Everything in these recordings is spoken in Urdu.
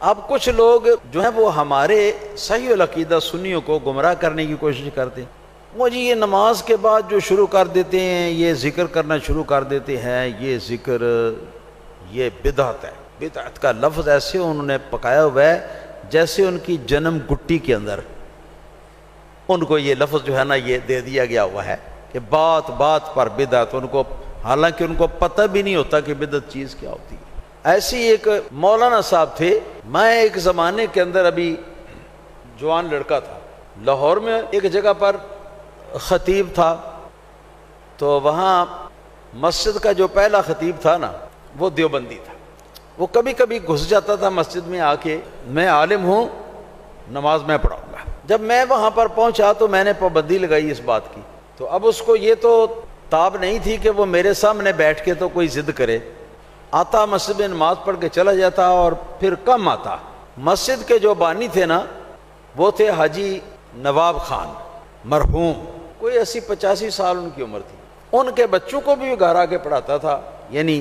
اب کچھ لوگ جو ہیں وہ ہمارے صحیح العقیدہ سنیوں کو گمراہ کرنے کی کوشش کرتے ہیں. وہ جی یہ نماز کے بعد جو شروع کر دیتے ہیں، یہ ذکر کرنا شروع کر دیتے ہیں، یہ ذکر یہ بدعت ہے. بدعت کا لفظ ایسے انہوں نے پکایا ہوا ہے جیسے ان کی جنم گٹی کے اندر ان کو یہ لفظ جو ہے نا یہ دے دیا گیا ہوا ہے کہ بات بات پر بدعت. ان کو حالانکہ ان کو پتہ بھی نہیں ہوتا کہ بدعت چیز کیا ہوتی ہے. ایسی ایک مولانا صاحب تھے. میں ایک زمانے کے اندر ابھی جوان لڑکا تھا، لاہور میں ایک جگہ پر خطیب تھا، تو وہاں مسجد کا جو پہلا خطیب تھا نا وہ دیوبندی تھا. وہ کبھی کبھی گھس جاتا تھا مسجد میں آ کے، میں عالم ہوں نماز میں پڑھاؤں گا. جب میں وہاں پر پہنچا تو میں نے پابندی لگائی اس بات کی. تو اب اس کو یہ تو تاب نہیں تھی کہ وہ میرے سامنے بیٹھ کے تو کوئی ضد کرے. آتا مسجد میں نماز پڑھ کے چلا جاتا اور پھر کم آتا. مسجد کے جو بانی تھے نا وہ تھے حاجی نواب خان مرحوم، کوئی 80-85 سال ان کی عمر تھی. ان کے بچوں کو بھی گھر آ کے پڑھاتا تھا، یعنی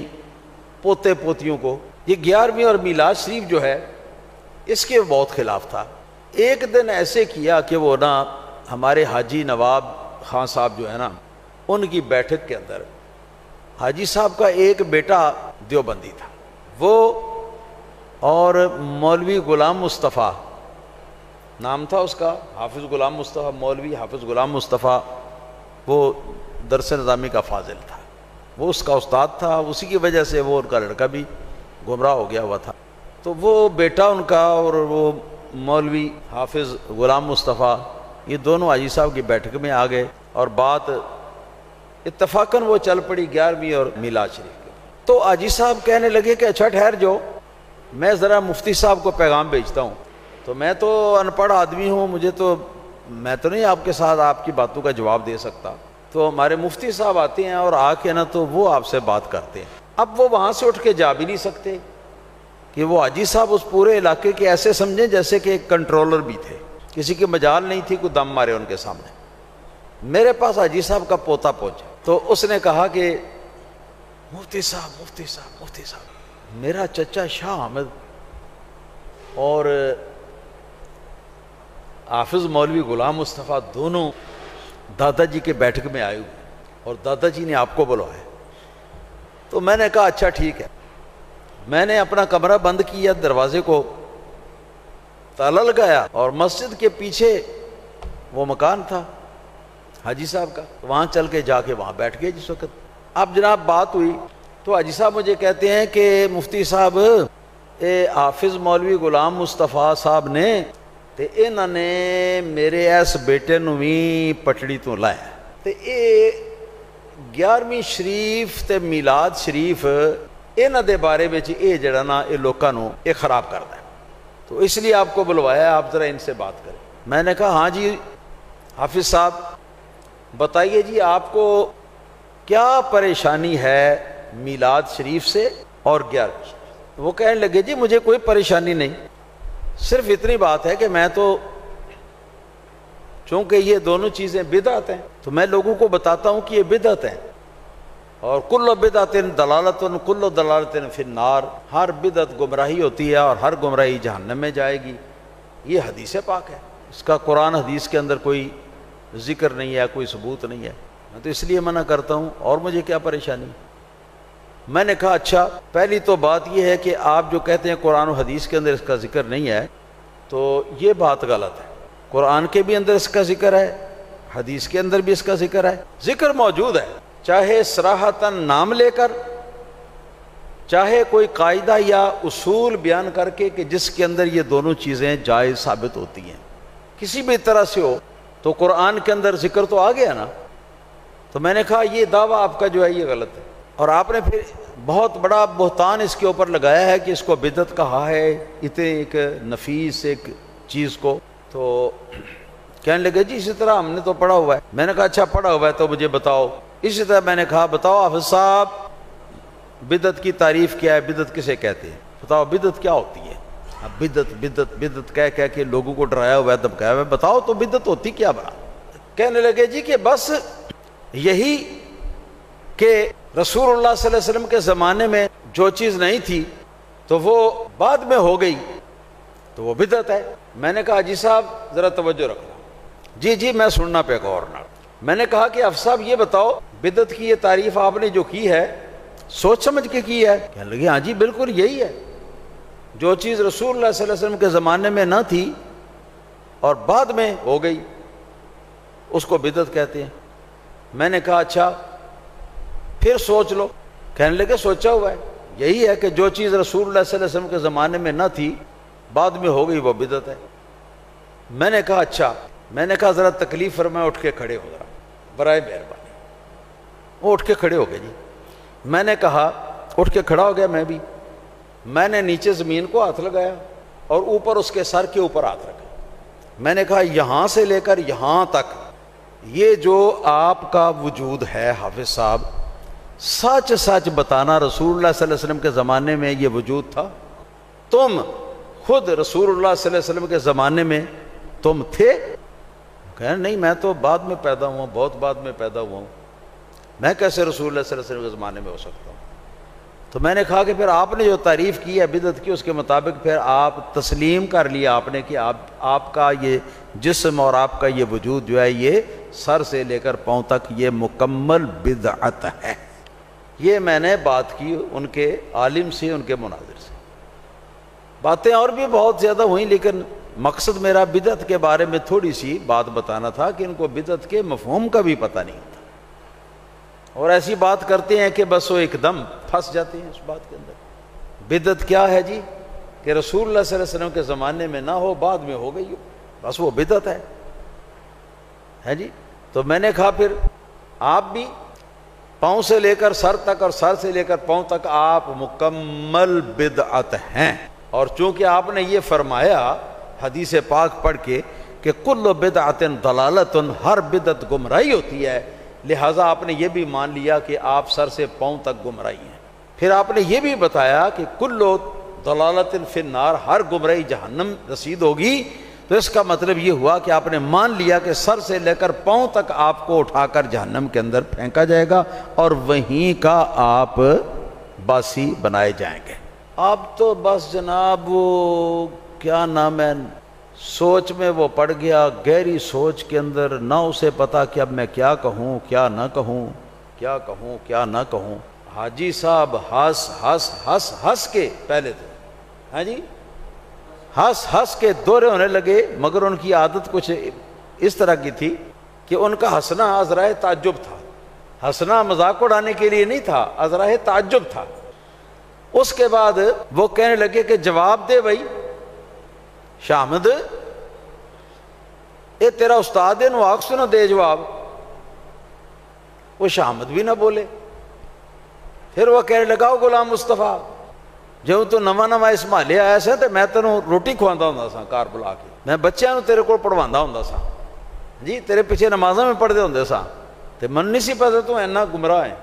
پوتے پوتیوں کو. یہ 11ویں اور میلاد شریف جو ہے اس کے بہت خلاف تھا. ایک دن ایسے کیا کہ وہ نا ہمارے حاجی نواب خان صاحب جو ہے نا ان کی بیٹھک کے اندر حاجی صاحب کا ایک بیٹا دیوبندی تھا، وہ اور مولوی غلام مصطفیٰ نام تھا اس کا، حافظ غلام مصطفیٰ، مولوی حافظ غلام مصطفیٰ، وہ درس نظامی کا فاضل تھا، وہ اس کا استاد تھا. اسی کی وجہ سے وہ ان کا لڑکا بھی گمراہ ہو گیا ہوا تھا. تو وہ بیٹا ان کا اور وہ مولوی حافظ غلام مصطفیٰ یہ دونوں حاجی صاحب کی بیٹھک میں آ گئے اور بات اتفاقاً وہ چل پڑی 11ویں اور میلاد شریف کے. تو حاجی صاحب کہنے لگے کہ اچھا ٹھہر جو، میں ذرا مفتی صاحب کو پیغام بھیجتا ہوں. تو میں تو ان پڑھ آدمی ہوں، میں تو نہیں آپ کے ساتھ آپ کی باتوں کا جواب دے سکتا. تو ہمارے مفتی صاحب آتے ہیں اور آ کے نا تو وہ آپ سے بات کرتے ہیں. اب وہ وہاں سے اٹھ کے جا بھی نہیں سکتے کہ وہ حاجی صاحب اس پورے علاقے کے ایسے سمجھیں جیسے کہ ایک کنٹرولر بھی تھے، کسی کی مجال نہیں تھی کوئی دم مارے ان کے سامنے. میرے پاس حاجی صاحب کا پوتا پہنچا تو اس نے کہا کہ مفتی صاحب مفتی صاحب مفتی صاحب، میرا چچا شاہ احمد اور حافظ مولوی غلام مصطفیٰ دونوں دادا جی کے بیٹھک میں آئے ہوئے اور دادا جی نے آپ کو بلوایا. تو میں نے کہا اچھا ٹھیک ہے. میں نے اپنا کمرہ بند کیا، دروازے کو تالا لگایا اور مسجد کے پیچھے وہ مکان تھا حاجی صاحب کا، وہاں چل کے جا کے وہاں بیٹھ گئے. جس وقت اب جناب بات ہوئی تو حاجی صاحب مجھے کہتے ہیں کہ مفتی صاحب حافظ مولوی غلام مصطفیٰ صاحب نے تے انہوں نے میرے اس بیٹے نو بھی پٹڑی تو لایا تے اے 11ویں شریف تے میلاد شریف انہاں دے بارے وچ اے جڑا نا اے لوکاں نو اے خراب کردا ہے، تو اس لیے آپ کو بلوایا، آپ ذرا ان سے بات کریں. میں نے کہا ہاں جی حافظ صاحب بتائیے جی آپ کو کیا پریشانی ہے میلاد شریف سے اور 11ویں شریف. وہ کہنے لگے جی مجھے کوئی پریشانی نہیں، صرف اتنی بات ہے کہ میں تو چونکہ یہ دونوں چیزیں بدعت ہیں تو میں لوگوں کو بتاتا ہوں کہ یہ بدعت ہیں، اور کل بدعت دلالت کل دلالت فی النار، ہر بدعت گمراہی ہوتی ہے اور ہر گمراہی جہنم میں جائے گی. یہ حدیث پاک ہے، اس کا قرآن حدیث کے اندر کوئی ذکر نہیں ہے، کوئی ثبوت نہیں ہے. میں تو اس لیے منع کرتا ہوں، اور مجھے کیا پریشانی. میں نے کہا اچھا پہلی تو بات یہ ہے کہ آپ جو کہتے ہیں قرآن و حدیث کے اندر اس کا ذکر نہیں ہے تو یہ بات غلط ہے. قرآن کے بھی اندر اس کا ذکر ہے، حدیث کے اندر بھی اس کا ذکر ہے. ذکر موجود ہے، چاہے صراحتاً نام لے کر، چاہے کوئی قاعدہ یا اصول بیان کر کے کہ جس کے اندر یہ دونوں چیزیں جائز ثابت ہوتی ہیں، کسی بھی طرح سے ہو تو قرآن کے اندر ذکر تو آ گیا نا. تو میں نے کہا یہ دعویٰ آپ کا جو ہے یہ غلط ہے، اور آپ نے پھر بہت بڑا بہتان اس کے اوپر لگایا ہے کہ اس کو بدعت کہا ہے اتنے ایک نفیس ایک چیز کو. تو کہنے لگے جی اسی طرح ہم نے تو پڑھا ہوا ہے. میں نے کہا اچھا پڑھا ہوا ہے تو مجھے بتاؤ. اسی طرح میں نے کہا بتاؤ حافظ صاحب بدعت کی تعریف کیا ہے، بدعت کسے کہتے ہیں، بتاؤ بدعت کیا ہوتی ہے. اب بدعت بدعت بدعت کہہ کے لوگوں کو ڈرایا ہوا ہے، دبکایا ہوا ہے، بتاؤ تو بدعت ہوتی کیا بنا. کہنے لگے جی کہ بس یہی کہ رسول اللہ صلی اللہ علیہ وسلم کے زمانے میں جو چیز نہیں تھی تو وہ بعد میں ہو گئی، تو وہ بدعت ہے۔ میں نے کہا جی صاحب ذرا توجہ رکھنا، جی میں سننا پہ غور نہ۔ میں نے کہا کہ افسر صاحب یہ بتاؤ بدعت کی یہ تعریف آپ نے جو کی ہے سوچ سمجھ کے کی ہے؟ کہنے لگے ہاں جی بالکل یہی ہے، جو چیز رسول اللہ صلی اللہ علیہ وسلم کے زمانے میں نہ تھی اور بعد میں ہو گئی اس کو بدعت کہتے ہیں۔ میں نے کہا اچھا پھر سوچ لو۔ کہنے لگے سوچا ہوا ہے، یہی ہے کہ جو چیز رسول اللہ صلی اللہ علیہ وسلم کے زمانے میں نہ تھی بعد میں ہو گئی وہ بدعت ہے۔ میں نے کہا اچھا، میں نے کہا ذرا تکلیف فرمائے، اٹھ کے کھڑے ہو ذرا برائے مہربانی۔ وہ اٹھ کے کھڑے ہو گئے جی۔ میں نے کہا اٹھ کے کھڑا ہو گیا میں بھی، میں نے نیچے زمین کو ہاتھ لگایا اور اوپر اس کے سر کے اوپر ہاتھ رکھا۔ میں نے کہا یہاں سے لے کر یہاں تک یہ جو آپ کا وجود ہے حافظ صاحب، سچ سچ بتانا رسول اللہ صلی اللہ علیہ وسلم کے زمانے میں یہ وجود تھا؟ تم خود رسول اللہ صلی اللہ علیہ وسلم کے زمانے میں تم تھے؟ کہنا نہیں میں تو بعد میں پیدا ہوا ہوں، بہت بعد میں پیدا ہوا ہوں، میں کیسے رسول اللہ صلی اللہ علیہ وسلم کے زمانے میں ہو سکتا ہوں؟ تو میں نے کہا کہ پھر آپ نے جو تعریف کی ہے بدعت کی، اس کے مطابق پھر آپ تسلیم کر لیا آپ نے کہ آپ کا یہ جسم اور آپ کا یہ وجود جو ہے یہ سر سے لے کر پاؤں تک یہ مکمل بدعت ہے۔ یہ میں نے بات کی ان کے عالم سے، ان کے مناظر سے۔ باتیں اور بھی بہت زیادہ ہوئیں، لیکن مقصد میرا بدعت کے بارے میں تھوڑی سی بات بتانا تھا کہ ان کو بدعت کے مفہوم کا بھی پتہ نہیں ہوتا، اور ایسی بات کرتے ہیں کہ بس وہ ایک دم پھنس جاتے ہیں اس بات کے اندر۔ بدعت کیا ہے جی؟ کہ رسول اللہ صلی اللہ علیہ وسلم کے زمانے میں نہ ہو بعد میں ہو گئی ہو، بس وہ بدعت ہے جی۔ تو میں نے کہا پھر آپ بھی پاؤں سے لے کر سر تک اور سر سے لے کر پاؤں تک آپ مکمل بدعت ہیں، اور چونکہ آپ نے یہ فرمایا حدیث پاک پڑھ کے کہ کل بدعت ضلالت، ہر بدعت گمراہی ہوتی ہے، لہٰذا آپ نے یہ بھی مان لیا کہ آپ سر سے پاؤں تک گمراہی ہیں۔ پھر آپ نے یہ بھی بتایا کہ کل ضلالت فی النار، ہر گمراہی جہنم رسید ہوگی، تو اس کا مطلب یہ ہوا کہ آپ نے مان لیا کہ سر سے لے کر پاؤں تک آپ کو اٹھا کر جہنم کے اندر پھینکا جائے گا اور وہیں کا آپ باسی بنائے جائیں گے۔ اب تو بس جناب وہ کیا نام ہے، سوچ میں وہ پڑ گیا، گہری سوچ کے اندر، نہ اسے پتا کہ اب میں کیا کہوں کیا نہ کہوں، کیا کہوں کیا نہ کہوں۔ حاجی صاحب ہنس ہنس ہنس ہنس کے پہلے تو ہاں جی ہنس ہنس کے دورے ہونے لگے، مگر ان کی عادت کچھ اس طرح کی تھی کہ ان کا ہنسنا عذرائے تعجب تھا، ہنسنا مذاق اڑانے کے لیے نہیں تھا، عذرائے تعجب تھا۔ اس کے بعد وہ کہنے لگے کہ جواب دے بھائی شامد، اے تیرا استاد ہے، نو آخ سنو دے جواب۔ وہ شامد بھی نہ بولے۔ پھر وہ کہنے لگا غلام مصطفیٰ، جو تو نواں نواں اس محلے آیا سا تو میں تینوں روٹی کھواندا ہوندا سا گھر بلا کے، میں بچیاں نو تیرے کول پڑھواندا ہوندا سا جی، تیرے پیچھے نمازاں میں پڑھدے ہوندے سا، تے من نہیں سی پتا تو اینا گمراہ ہے،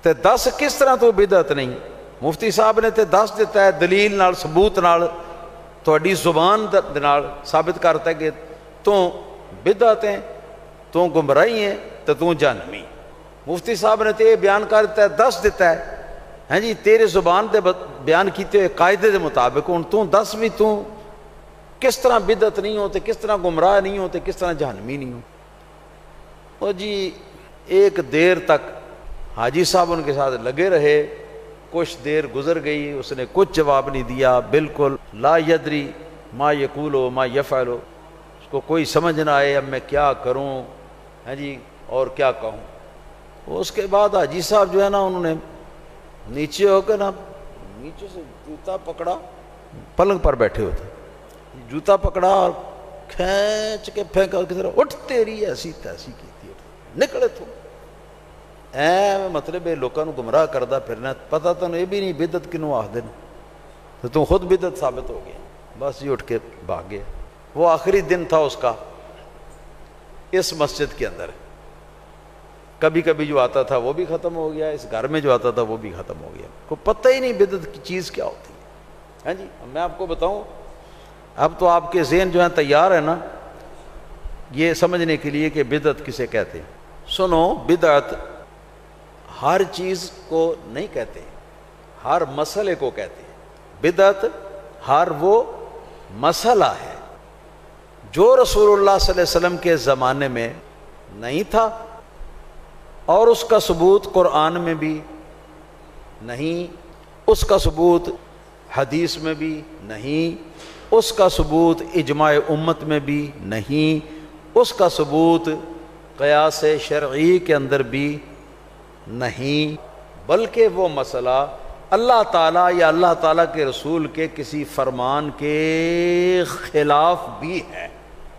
تے دس کس طرح تو بدعت نہیں؟ مفتی صاحب نے تے دس دیتا ہے دلیل نال، ثبوت نال، تہاڈی زبان دے نال ثابت کرتا ہے کہ تو بدعت ہے، تو گمراہی ہے، تے تو جہنمی۔ مفتی صاحب نے تے بیان کر دیتا ہے، دس دیتا ہے ہاں جی، تیرے زبان دے بیان کیتے ہوئے قاعدے دے مطابق، ہن تو دس بھی تو کس طرح بدعت نہیں ہوتے، کس طرح گمراہ نہیں ہوتے، کس طرح جہنمی نہیں ہو۔ اور جی ایک دیر تک حاجی صاحب ان کے ساتھ لگے رہے، کچھ دیر گزر گئی، اس نے کچھ جواب نہیں دیا، بالکل لا یدری ما یقول و ما یفعل، اس کو کوئی سمجھ نہ آئے اب میں کیا کروں ہاں جی اور کیا کہوں۔ اس کے بعد حاجی صاحب جو ہے نا انہوں نے نیچے ہو کے نا نیچے سے جوتا پکڑا، پلنگ پر بیٹھے ہوتے، جوتا پکڑا اور کھینچ کے پھینکا کی طرح، اٹھ تیری ایسی تیسی کی نکلے تو مطلب لوگوں کو گمراہ کردہ پھرنا، پتہ تو یہ بھی نہیں بدعت کنوں آخ دن، تو تم خود بدعت ثابت ہو گیا، بس یہ اٹھ کے بھاگ گیا۔ وہ آخری دن تھا اس کا اس مسجد کے اندر، کبھی کبھی جو آتا تھا وہ بھی ختم ہو گیا، اس گھر میں جو آتا تھا وہ بھی ختم ہو گیا، کو پتہ ہی نہیں بدعت کی چیز کیا ہوتی ہے ہاں جی۔ میں آپ کو بتاؤں، اب تو آپ کے ذہن جو ہیں تیار ہے نا یہ سمجھنے کے لیے کہ بدعت کسے کہتے ہیں۔ سنو، بدعت ہر چیز کو نہیں کہتے، ہر مسئلے کو کہتے ہیں۔ بدعت ہر وہ مسئلہ ہے جو رسول اللہ صلی اللہ علیہ وسلم کے زمانے میں نہیں تھا، اور اس کا ثبوت قرآن میں بھی نہیں، اس کا ثبوت حدیث میں بھی نہیں، اس کا ثبوت اجماع امت میں بھی نہیں، اس کا ثبوت قیاس شرعی کے اندر بھی نہیں، بلکہ وہ مسئلہ اللہ تعالیٰ یا اللہ تعالیٰ کے رسول کے کسی فرمان کے خلاف بھی ہے،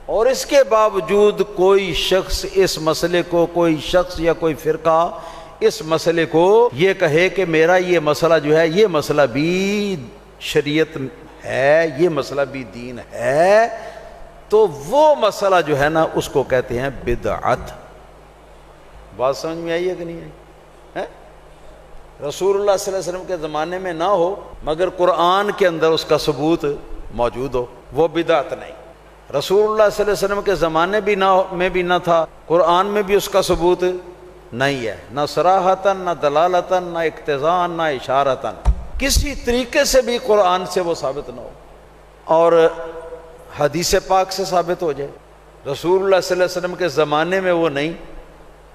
اور اس کے باوجود کوئی شخص اس مسئلے کو، کوئی شخص یا کوئی فرقہ اس مسئلے کو یہ کہے کہ میرا یہ مسئلہ جو ہے یہ مسئلہ بھی شریعت ہے، یہ مسئلہ بھی دین ہے، تو وہ مسئلہ جو ہے نا اس کو کہتے ہیں بدعت۔ بات سمجھ میں آئی ہے کہ نہیں آئی؟ رسول اللہ صلی اللہ علیہ وسلم کے زمانے میں نہ ہو مگر قرآن کے اندر اس کا ثبوت موجود ہو، وہ بدعت نہیں۔ رسول اللہ صلی اللہ علیہ وسلم کے زمانے میں بھی نہ تھا، قرآن میں بھی اس کا ثبوت نہیں ہے، نہ صراحتاً، نہ دلالتاً، نہ اقتضاءً، نہ اشارتاً، کسی طریقے سے بھی قرآن سے وہ ثابت نہ ہو اور حدیث پاک سے ثابت ہو جائے۔ رسول اللہ صلی اللہ علیہ وسلم کے زمانے میں وہ نہیں،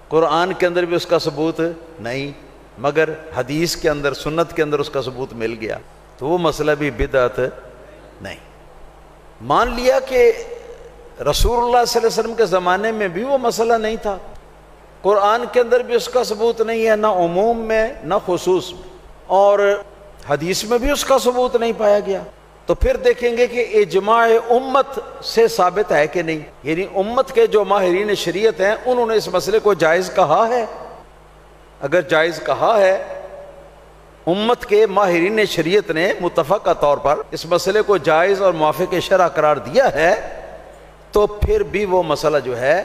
قرآن کے اندر بھی اس کا ثبوت نہیں، مگر حدیث کے اندر، سنت کے اندر اس کا ثبوت مل گیا، تو وہ مسئلہ بھی بدعت نہیں۔ مان لیا کہ رسول اللہ صلی اللہ علیہ وسلم کے زمانے میں بھی وہ مسئلہ نہیں تھا، قرآن کے اندر بھی اس کا ثبوت نہیں ہے، نہ عموم میں نہ خصوص میں، اور حدیث میں بھی اس کا ثبوت نہیں پایا گیا، تو پھر دیکھیں گے کہ اجماع امت سے ثابت ہے کہ نہیں، یعنی امت کے جو ماہرین شریعت ہیں انہوں نے اس مسئلے کو جائز کہا ہے۔ اگر جائز کہا ہے، امت کے ماہرین شریعت نے متفقہ طور پر اس مسئلے کو جائز اور موافق شرع قرار دیا ہے، تو پھر بھی وہ مسئلہ جو ہے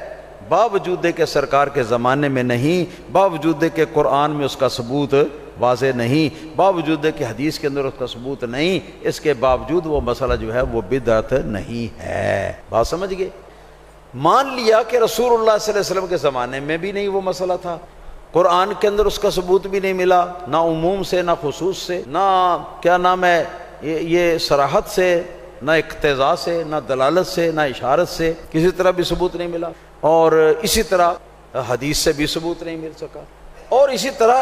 باوجود کہ سرکار کے زمانے میں نہیں، باوجود کہ قرآن میں اس کا ثبوت واضح نہیں، باوجود کہ حدیث کے اندر اس کا ثبوت نہیں، اس کے باوجود وہ مسئلہ جو ہے وہ بدعت نہیں ہے۔ بات سمجھ گئے؟ مان لیا کہ رسول اللہ صلی اللہ علیہ وسلم کے زمانے میں بھی نہیں وہ مسئلہ تھا، قرآن کے اندر اس کا ثبوت بھی نہیں ملا، نہ عموم سے، نہ خصوص سے، نہ کیا نام ہے یہ صراحت سے، نہ اقتضاء سے، نہ دلالت سے، نہ اشارت سے، کسی طرح بھی ثبوت نہیں ملا، اور اسی طرح حدیث سے بھی ثبوت نہیں مل سکا، اور اسی طرح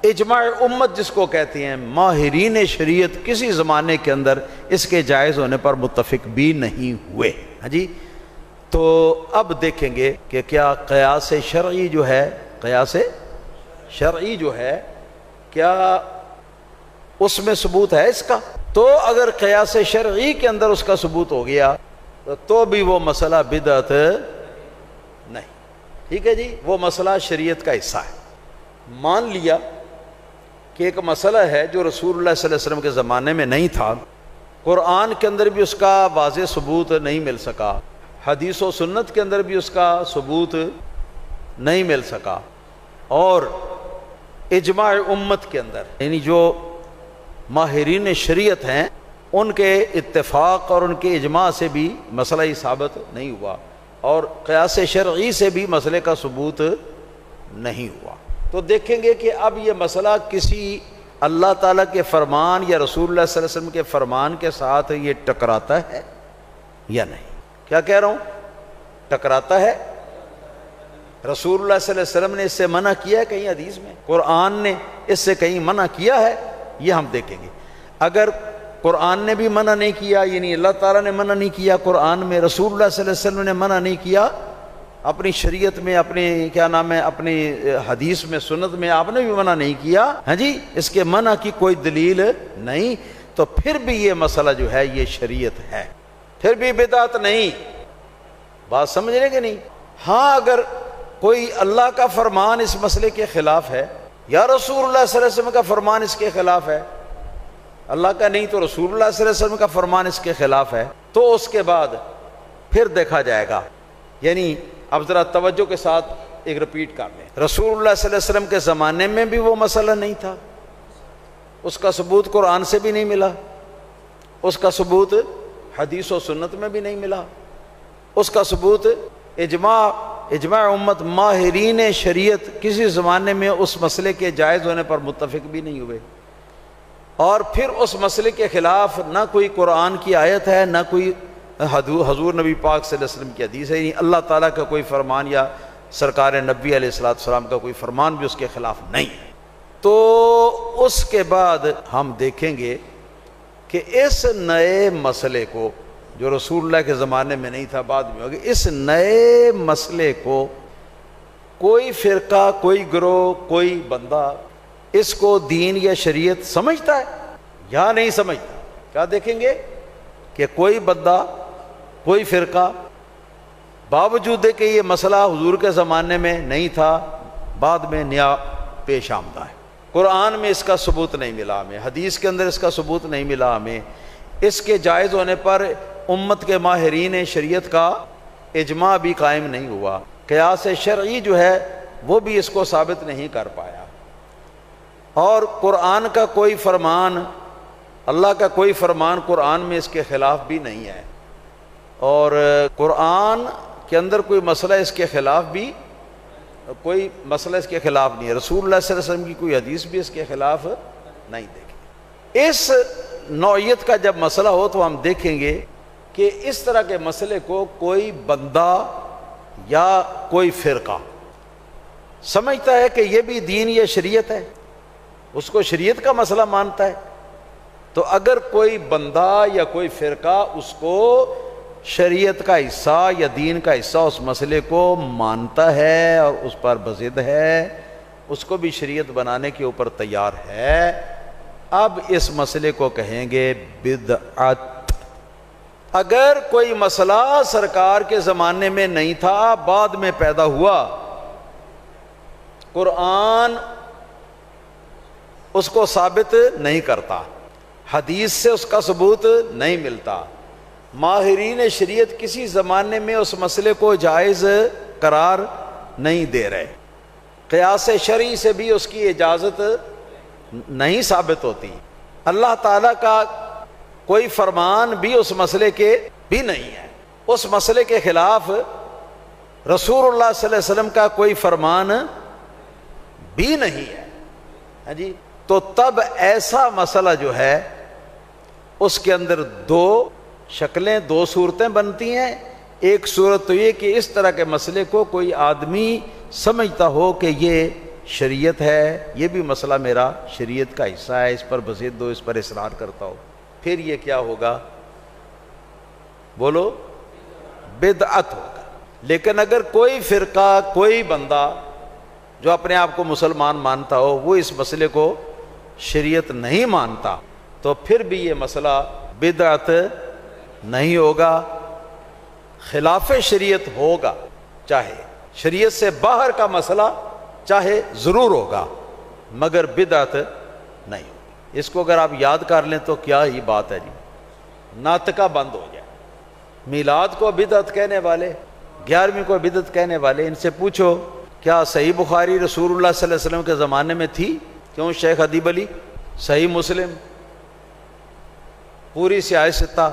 اجماع امت جس کو کہتے ہیں، ماہرین شریعت کسی زمانے کے اندر اس کے جائز ہونے پر متفق بھی نہیں ہوئے۔ ہاں جی، تو اب دیکھیں گے کہ کیا قیاس شرعی جو ہے، قیاس شرعی جو ہے، کیا اس میں ثبوت ہے اس کا؟ تو اگر قیاس شرعی کے اندر اس کا ثبوت ہو گیا تو بھی وہ مسئلہ بدعت نہیں۔ ٹھیک ہے جی، وہ مسئلہ شریعت کا حصہ ہے۔ مان لیا کہ ایک مسئلہ ہے جو رسول اللہ صلی اللہ علیہ وسلم کے زمانے میں نہیں تھا، قرآن کے اندر بھی اس کا واضح ثبوت نہیں مل سکا، حدیث و سنت کے اندر بھی اس کا ثبوت نہیں مل سکا، اور اجماع امت کے اندر یعنی جو ماہرین شریعت ہیں ان کے اتفاق اور ان کے اجماع سے بھی مسئلہ ہی ثابت نہیں ہوا، اور قیاس شرعی سے بھی مسئلے کا ثبوت نہیں ہوا، تو دیکھیں گے کہ اب یہ مسئلہ کسی اللہ تعالیٰ کے فرمان یا رسول اللہ صلی اللہ علیہ وسلم کے فرمان کے ساتھ یہ ٹکراتا ہے یا نہیں۔ کیا کہہ رہا ہوں؟ ٹکراتا ہے؟ رسول اللہ صلی اللہ علیہ وسلم نے اس سے منع کیا ہے کہیں حدیث میں؟ قرآن نے اس سے کہیں منع کیا ہے؟ یہ ہم دیکھیں گے۔ اگر قرآن نے بھی منع نہیں کیا، یعنی اللہ تعالیٰ نے منع نہیں کیا قرآن میں، رسول اللہ صلی اللہ علیہ وسلم نے منع نہیں کیا اپنی شریعت میں، اپنی کیا نام ہے، اپنی حدیث میں، سنت میں آپ نے بھی منع نہیں کیا، ہاں جی، اس کے منع کی کوئی دلیل نہیں، تو پھر بھی یہ مسئلہ جو ہے یہ شریعت ہے، پھر بھی بدعت نہیں۔ بات سمجھ رہے کہ نہیں؟ ہاں، اگر کوئی اللہ کا فرمان اس مسئلے کے خلاف ہے یا رسول اللہ صلی اللہ علیہ وسلم کا فرمان اس کے خلاف ہے، اللہ کا نہیں تو رسول اللہ صلی اللہ علیہ وسلم کا فرمان اس کے خلاف ہے، تو اس کے بعد پھر دیکھا جائے گا۔ یعنی اب ذرا توجہ کے ساتھ ایک رپیٹ کر لیں، رسول اللہ صلی اللہ علیہ وسلم کے زمانے میں بھی وہ مسئلہ نہیں تھا، اس کا ثبوت قرآن سے بھی نہیں ملا، اس کا ثبوت حدیث و سنت میں بھی نہیں ملا، اس کا ثبوت اجماع امت ماہرین شریعت کسی زمانے میں اس مسئلے کے جائز ہونے پر متفق بھی نہیں ہوئے، اور پھر اس مسئلے کے خلاف نہ کوئی قرآن کی آیت ہے، نہ کوئی حضور نبی پاک صلی اللہ علیہ وسلم کی حدیث ہے، یعنی اللہ تعالیٰ کا کوئی فرمان یا سرکار نبی علیہ السلام کا کوئی فرمان بھی اس کے خلاف نہیں ہے، تو اس کے بعد ہم دیکھیں گے کہ اس نئے مسئلے کو جو رسول اللہ کے زمانے میں نہیں تھا، بعد میں ہوگا، اس نئے مسئلے کو کوئی فرقہ، کوئی گروہ، کوئی بندہ اس کو دین یا شریعت سمجھتا ہے یا نہیں سمجھتا۔ کیا دیکھیں گے کہ کوئی بندہ، کوئی فرقہ، باوجود کہ یہ مسئلہ حضور کے زمانے میں نہیں تھا، بعد میں نیا پیش آمدہ ہے۔ قرآن میں اس کا ثبوت نہیں ملا ہمیں، حدیث کے اندر اس کا ثبوت نہیں ملا ہمیں، اس کے جائز ہونے پر امت کے ماہرین شریعت کا اجماع بھی قائم نہیں ہوا، قیاس شرعی جو ہے وہ بھی اس کو ثابت نہیں کر پایا، اور قرآن کا کوئی فرمان، اللہ کا کوئی فرمان قرآن میں اس کے خلاف بھی نہیں ہے، اور قرآن کے اندر کوئی مسئلہ اس کے خلاف بھی، کوئی مسئلہ اس کے خلاف نہیں ہے، رسول اللہ صلی اللہ علیہ وسلم کی کوئی حدیث بھی اس کے خلاف نہیں دیکھی۔ اس نوعیت کا جب مسئلہ ہو تو ہم دیکھیں گے کہ اس طرح کے مسئلے کو کوئی بندہ یا کوئی فرقہ سمجھتا ہے کہ یہ بھی دین یا شریعت ہے، اس کو شریعت کا مسئلہ مانتا ہے، تو اگر کوئی بندہ یا کوئی فرقہ اس کو شریعت کا حصہ یا دین کا حصہ اس مسئلے کو مانتا ہے اور اس پر بضد ہے، اس کو بھی شریعت بنانے کے اوپر تیار ہے، اب اس مسئلے کو کہیں گے بدعت۔ اگر کوئی مسئلہ سرکار کے زمانے میں نہیں تھا، بعد میں پیدا ہوا، قرآن اس کو ثابت نہیں کرتا، حدیث سے اس کا ثبوت نہیں ملتا، ماہرین شریعت کسی زمانے میں اس مسئلے کو جائز قرار نہیں دے رہے، قیاس شرعی سے بھی اس کی اجازت نہیں ثابت ہوتی، اللہ تعالیٰ کا کوئی فرمان بھی اس مسئلے کے بھی نہیں ہے، اس مسئلے کے خلاف رسول اللہ صلی اللہ علیہ وسلم کا کوئی فرمان بھی نہیں ہے، ہاں جی، تو تب ایسا مسئلہ جو ہے اس کے اندر دو شکلیں، دو صورتیں بنتی ہیں۔ ایک صورت تو یہ کہ اس طرح کے مسئلے کو کوئی آدمی سمجھتا ہو کہ یہ شریعت ہے، یہ بھی مسئلہ میرا شریعت کا حصہ ہے، اس پر بضد ہو، اس پر اصرار کرتا ہو، پھر یہ کیا ہوگا؟ بولو، بدعت ہوگا۔ لیکن اگر کوئی فرقہ، کوئی بندہ جو اپنے آپ کو مسلمان مانتا ہو، وہ اس مسئلے کو شریعت نہیں مانتا، تو پھر بھی یہ مسئلہ بدعت نہیں ہوگا، خلاف شریعت ہوگا، چاہے شریعت سے باہر کا مسئلہ چاہے ضرور ہوگا، مگر بدعت نہیں ہوگی۔ اس کو اگر آپ یاد کر لیں تو کیا ہی بات ہے جی، ناطقہ بند ہو جائے۔ میلاد کو بدعت کہنے والے، 11ویں کو بدعت کہنے والے، ان سے پوچھو کیا صحیح بخاری رسول اللہ صلی اللہ علیہ وسلم کے زمانے میں تھی؟ کیوں شیخ ادیب علی؟ صحیح مسلم، پوری سیاہ ستہ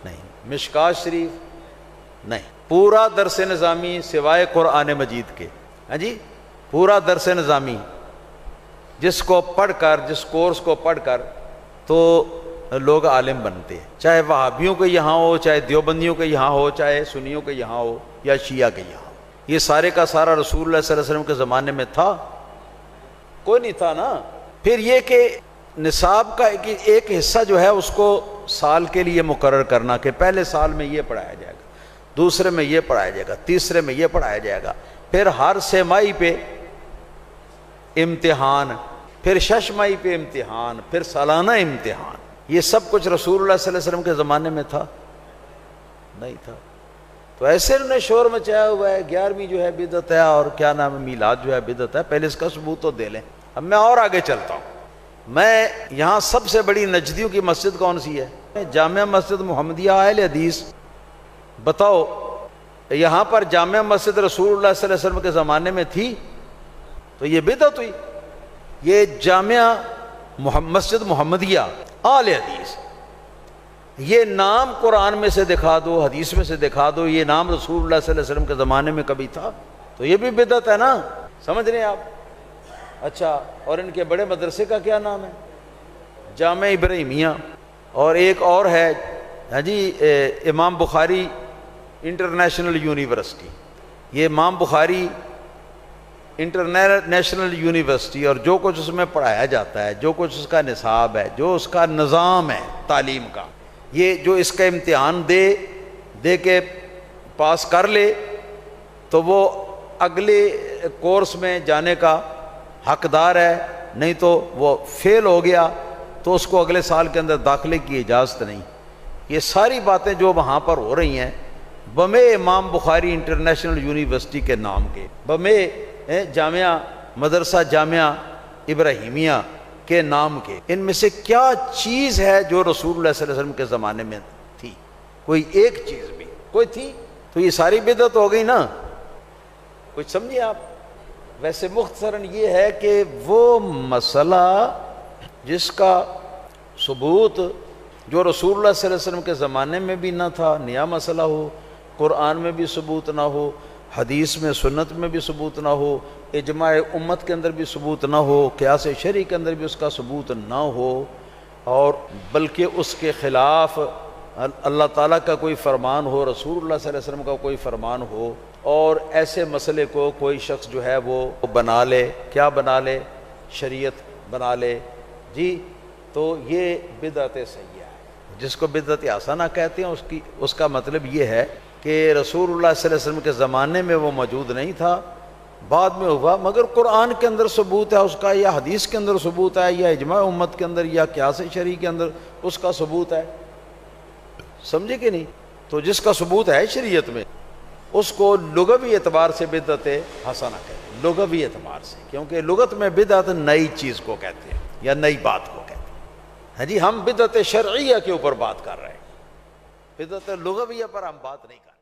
نہیں، مشکات شریف نہیں، پورا درس نظامی سوائے قرآن مجید کے، ہاں جی، پورا درس نظامی جس کو پڑھ کر، جس کورس کو پڑھ کر تو لوگ عالم بنتے ہیں، چاہے وہابیوں کے یہاں ہو، چاہے دیوبندیوں کے یہاں ہو، چاہے سنیوں کے یہاں ہو یا شیعہ کے یہاں ہو، یہ سارے کا سارا رسول اللہ صلی اللہ علیہ وسلم کے زمانے میں تھا؟ کوئی نہیں تھا نا۔ پھر یہ کہ نصاب کا ایک حصہ جو ہے اس کو سال کے لیے مقرر کرنا کہ پہلے سال میں یہ پڑھایا جائے گا، دوسرے میں یہ پڑھایا جائے گا، تیسرے میں یہ پڑھایا جائے گا، پھر ہر سہ-ماہی پہ امتحان، پھر شش-ماہی پہ امتحان، پھر سالانہ امتحان، یہ سب کچھ رسول اللہ صلی اللہ علیہ وسلم کے زمانے میں تھا؟ نہیں تھا۔ تو ایسے انہوں نے شور مچایا ہوا ہے 11ویں جو ہے بدعت ہے، اور کیا نام ہے میلاد جو ہے بدعت ہے، پہلے اس کا ثبوت تو دے لیں۔ اب میں اور آگے چلتا ہوں، میں یہاں سب سے بڑی نجدیوں کی مسجد کون سی ہے؟ جامع مسجد محمدیہ اہل حدیث۔ بتاؤ یہاں پر جامع مسجد رسول اللہ صلی اللہ علیہ وسلم کے زمانے میں تھی تو یہ بدعت ہوئی؟ یہ جامع مسجد محمدیہ اہل حدیث، یہ نام قرآن میں سے دکھا دو، حدیث میں سے دکھا دو، یہ نام رسول اللہ صلی اللہ علیہ وسلم کے زمانے میں کبھی تھا؟ تو یہ بھی بدعت ہے نا، سمجھ رہے ہیں آپ؟ اچھا، اور ان کے بڑے مدرسے کا کیا نام ہے؟ جامع ابراہیمیہ، اور ایک اور ہے ہاں جی امام بخاری انٹرنیشنل یونیورسٹی۔ یہ امام بخاری انٹرنیشنل یونیورسٹی، اور جو کچھ اس میں پڑھایا جاتا ہے، جو کچھ اس کا نصاب ہے، جو اس کا نظام ہے تعلیم کا، یہ جو اس کا امتحان دے کے پاس کر لے تو وہ اگلے کورس میں جانے کا حقدار ہے، نہیں تو وہ فیل ہو گیا تو اس کو اگلے سال کے اندر داخلے کی اجازت نہیں۔ یہ ساری باتیں جو وہاں پر ہو رہی ہیں بمے امام بخاری انٹرنیشنل یونیورسٹی کے نام کے، بمے جامعہ مدرسہ جامعہ ابراہیمیہ کے نام کے، ان میں سے کیا چیز ہے جو رسول اللہ صلی اللہ علیہ وسلم کے زمانے میں تھی؟ کوئی ایک چیز بھی کوئی تھی تو یہ ساری بدعت ہو گئی نا۔ کچھ سمجھے آپ؟ ویسے مختصراً یہ ہے کہ وہ مسئلہ جس کا ثبوت جو رسول اللہ صلی اللہ علیہ وسلم کے زمانے میں بھی نہ تھا، نیا مسئلہ ہو، قرآن میں بھی ثبوت نہ ہو، حدیث میں سنت میں بھی ثبوت نہ ہو، اجماع امت کے اندر بھی ثبوت نہ ہو، قیاس شرعی کے اندر بھی اس کا ثبوت نہ ہو، اور بلکہ اس کے خلاف اللہ تعالیٰ کا کوئی فرمان ہو، رسول اللہ صلی اللہ علیہ وسلم کا کوئی فرمان ہو، اور ایسے مسئلے کو کوئی شخص جو ہے وہ بنا لے، کیا بنا لے؟ شریعت بنا لے جی، تو یہ بدعت سیئہ ہے، جس کو بدعت حسنہ کہتے ہیں۔ اس کا مطلب یہ ہے کہ رسول اللہ صلی اللہ علیہ وسلم کے زمانے میں وہ موجود نہیں تھا، بعد میں ہوا، مگر قرآن کے اندر ثبوت ہے اس کا، یا حدیث کے اندر ثبوت ہے، یا اجماع امت کے اندر، یا قیاس شرعی کے اندر اس کا ثبوت ہے۔ سمجھے کہ نہیں؟ تو جس کا ثبوت ہے شریعت میں اس کو لغوی اعتبار سے بدعت حسنہ کہتے ہیں، لغوی اعتبار سے، کیونکہ لغت میں بدعت نئی چیز کو کہتے ہیں یا نئی بات کو کہتے ہیں۔ ہاں جی، ہم بدعت شرعیہ کے اوپر بات کر رہے ہیں، بدعت لغویہ پر ہم بات نہیں کر رہے۔